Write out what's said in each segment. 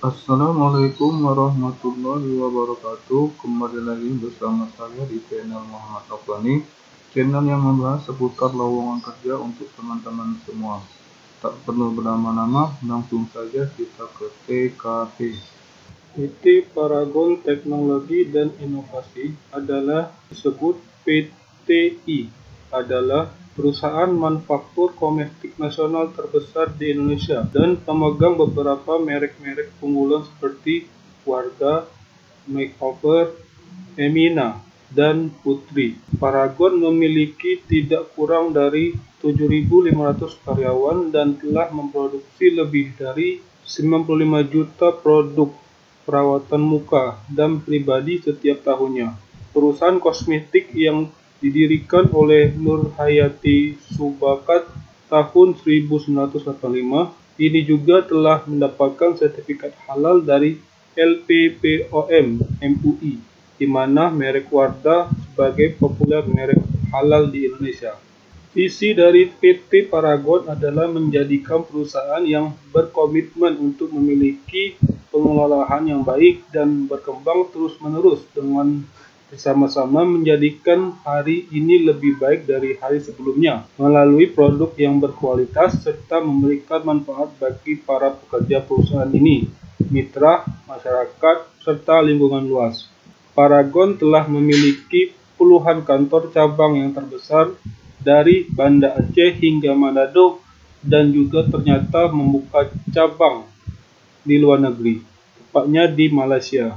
Assalamualaikum warahmatullahi wabarakatuh. Kembali lagi bersama saya di channel Muhammad Afghani, channel yang membahas seputar lowongan kerja untuk teman-teman semua. Tak perlu berlama-lama, langsung saja kita ke TKP. PT Paragon Teknologi dan Inovasi adalah disebut PTI, adalah perusahaan manufaktur komestik nasional terbesar di Indonesia dan pemegang beberapa merek-merek unggulan seperti Warga, Makeover, Emina, dan Putri. Paragon memiliki tidak kurang dari 7.500 karyawan dan telah memproduksi lebih dari 95 juta produk perawatan muka dan pribadi setiap tahunnya. Perusahaan kosmetik yang didirikan oleh Nur Hayati Subakat tahun 1985 ini juga telah mendapatkan sertifikat halal dari LPPOM MUI, di mana merek Wardah sebagai populer merek halal di Indonesia. Visi dari PT Paragon adalah menjadikan perusahaan yang berkomitmen untuk memiliki pengelolaan yang baik dan berkembang terus-menerus dengan bersama-sama menjadikan hari ini lebih baik dari hari sebelumnya melalui produk yang berkualitas serta memberikan manfaat bagi para pekerja perusahaan ini, mitra, masyarakat, serta lingkungan luas. Paragon telah memiliki puluhan kantor cabang yang terbesar dari Banda Aceh hingga Manado dan juga ternyata membuka cabang di luar negeri, tepatnya di Malaysia.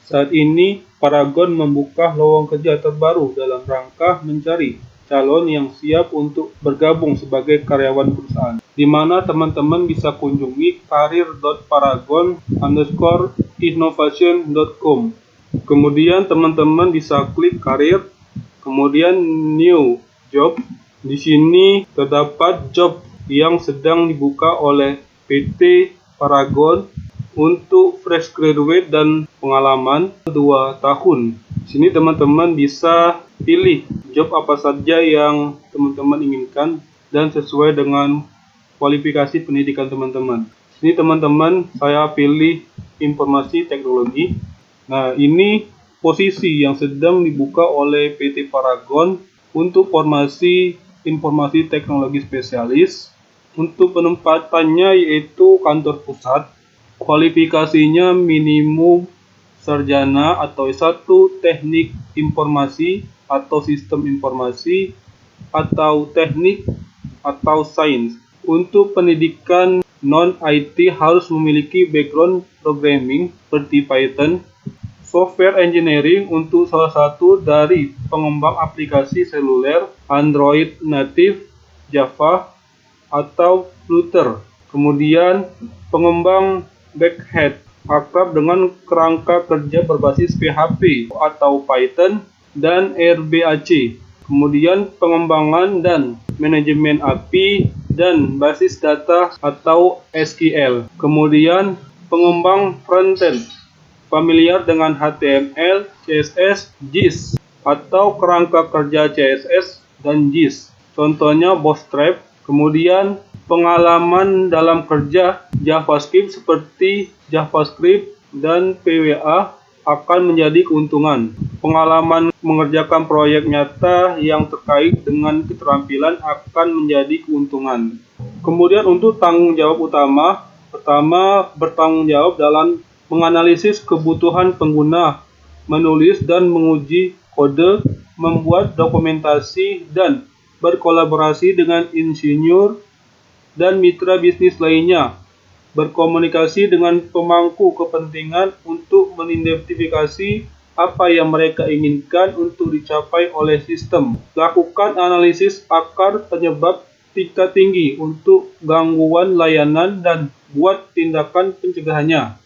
Saat ini, Paragon membuka lowongan kerja terbaru dalam rangka mencari calon yang siap untuk bergabung sebagai karyawan perusahaan, di mana teman-teman bisa kunjungi karir.paragon_innovation.com. Kemudian teman-teman bisa klik karir, kemudian new job. Di sini terdapat job yang sedang dibuka oleh PT Paragon untuk fresh graduate dan pengalaman 2 tahun. Di sini teman-teman bisa pilih job apa saja yang teman-teman inginkan dan sesuai dengan kualifikasi pendidikan teman-teman. Di sini teman-teman saya pilih informasi teknologi. Nah, ini posisi yang sedang dibuka oleh PT Paragon untuk formasi informasi teknologi spesialis. Untuk penempatannya yaitu kantor pusat. Kualifikasinya minimum sarjana atau S1 teknik informasi atau sistem informasi atau teknik atau sains. Untuk pendidikan non-IT harus memiliki background programming seperti Python, software engineering untuk salah satu dari pengembang aplikasi seluler, Android native, Java, atau Flutter. Kemudian pengembang backend akrab dengan kerangka kerja berbasis PHP atau Python dan RBAC. Kemudian pengembangan dan manajemen API dan basis data atau SQL. Kemudian pengembang frontend familiar dengan HTML, CSS, JIS atau kerangka kerja CSS dan JIS. Contohnya Bootstrap. Kemudian pengalaman dalam kerja JavaScript seperti JavaScript dan PWA akan menjadi keuntungan. Pengalaman mengerjakan proyek nyata yang terkait dengan keterampilan akan menjadi keuntungan. Kemudian untuk tanggung jawab utama, pertama bertanggung jawab dalam menganalisis kebutuhan pengguna, menulis dan menguji kode, membuat dokumentasi dan berkolaborasi dengan insinyur dan mitra bisnis lainnya, berkomunikasi dengan pemangku kepentingan untuk mengidentifikasi apa yang mereka inginkan untuk dicapai oleh sistem, lakukan analisis akar penyebab tingkat tinggi untuk gangguan layanan dan buat tindakan pencegahannya,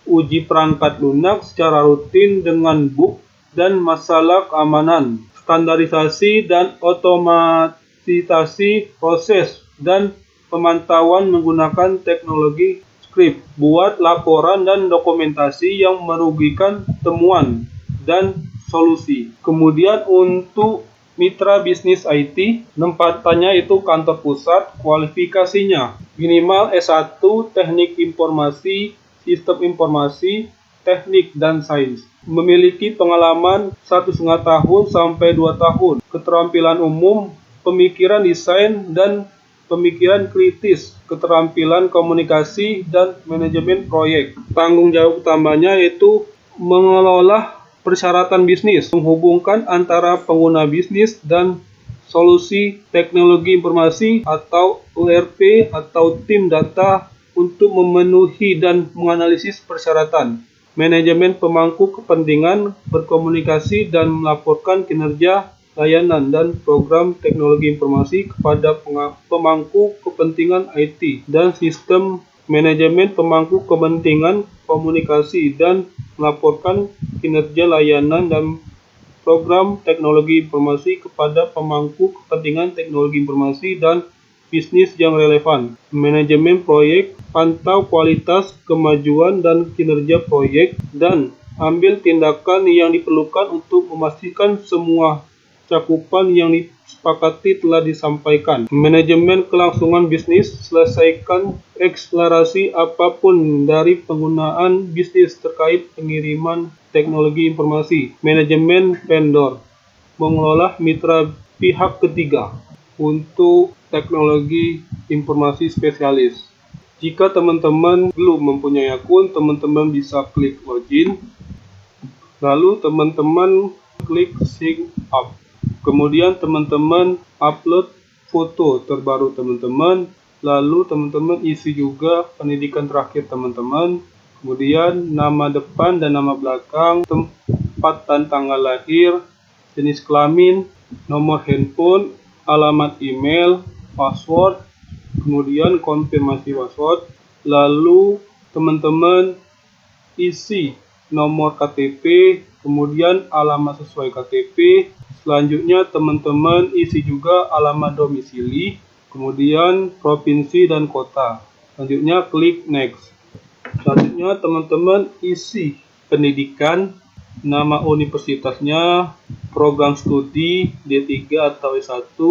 uji perangkat lunak secara rutin dengan bug dan masalah keamanan, standarisasi dan otomatisasi proses, dan pemantauan menggunakan teknologi script, buat laporan dan dokumentasi yang merugikan temuan dan solusi. Kemudian untuk mitra bisnis IT, tempatannya itu kantor pusat, kualifikasinya minimal S1 teknik informasi Sistem Informasi, Teknik, dan Sains. Memiliki pengalaman 1,5 tahun sampai 2 tahun. Keterampilan umum, pemikiran desain dan pemikiran kritis, keterampilan komunikasi, dan manajemen proyek. Tanggung jawab utamanya yaitu mengelola persyaratan bisnis, menghubungkan antara pengguna bisnis dan solusi teknologi informasi atau ERP atau tim data untuk memenuhi dan menganalisis persyaratan. Manajemen pemangku kepentingan, berkomunikasi dan melaporkan kinerja layanan dan program teknologi informasi kepada pemangku kepentingan IT dan sistem. Manajemen pemangku kepentingan komunikasi dan melaporkan kinerja layanan dan program teknologi informasi kepada pemangku kepentingan teknologi informasi dan bisnis yang relevan. Manajemen proyek, pantau kualitas, kemajuan, dan kinerja proyek, dan ambil tindakan yang diperlukan untuk memastikan semua cakupan yang disepakati telah disampaikan. Manajemen kelangsungan bisnis, selesaikan eksplorasi apapun dari penggunaan bisnis terkait pengiriman teknologi informasi. Manajemen vendor, mengelola mitra pihak ketiga untuk teknologi informasi spesialis. Jika teman-teman belum mempunyai akun, teman-teman bisa klik login, lalu teman-teman klik sign up. Kemudian teman-teman upload foto terbaru teman-teman, lalu teman-teman isi juga pendidikan terakhir teman-teman, kemudian nama depan dan nama belakang, tempat dan tanggal lahir, jenis kelamin, nomor handphone, alamat email, password, kemudian konfirmasi password, lalu teman-teman isi nomor KTP, kemudian alamat sesuai KTP. Selanjutnya teman-teman isi juga alamat domisili, kemudian provinsi dan kota. Selanjutnya klik next. Selanjutnya teman-teman isi pendidikan, nama universitasnya, program studi D3 atau S1,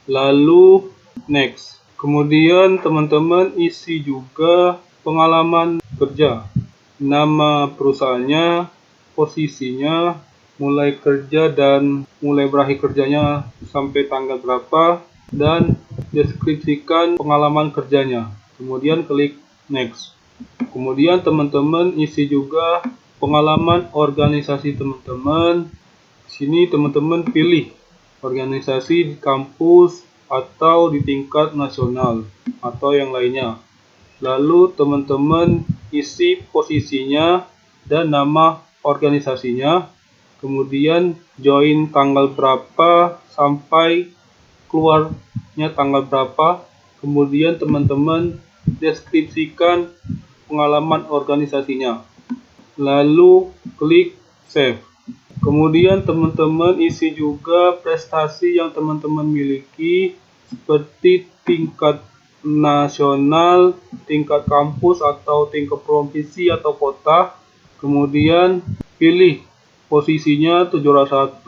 lalu next. Kemudian teman-teman isi juga pengalaman kerja, nama perusahaannya, posisinya, mulai kerja dan mulai berakhir kerjanya sampai tanggal berapa, dan deskripsikan pengalaman kerjanya. Kemudian klik next. Kemudian teman-teman isi juga pengalaman organisasi teman-teman. Sini teman-teman pilih organisasi di kampus atau di tingkat nasional atau yang lainnya. Lalu teman-teman isi posisinya dan nama organisasinya, kemudian join tanggal berapa sampai keluarnya tanggal berapa, kemudian teman-teman deskripsikan pengalaman organisasinya, lalu klik save. Kemudian teman-teman isi juga prestasi yang teman-teman miliki seperti tingkat nasional, tingkat kampus atau tingkat provinsi atau kota. Kemudian pilih posisinya juara 1,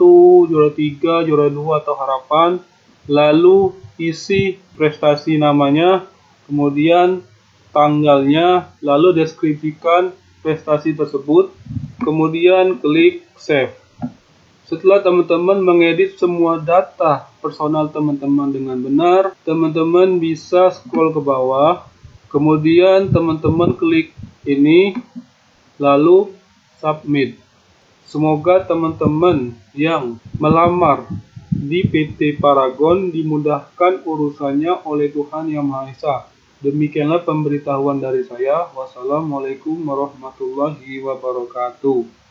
juara 3, juara 2 atau harapan. Lalu isi prestasi namanya, kemudian tanggalnya, lalu deskripsikan prestasi tersebut. Kemudian klik save. Setelah teman-teman mengedit semua data personal teman-teman dengan benar, teman-teman bisa scroll ke bawah, kemudian teman-teman klik ini, lalu submit. Semoga teman-teman yang melamar di PT Paragon dimudahkan urusannya oleh Tuhan Yang Maha Esa. Demikianlah pemberitahuan dari saya. Wassalamualaikum warahmatullahi wabarakatuh.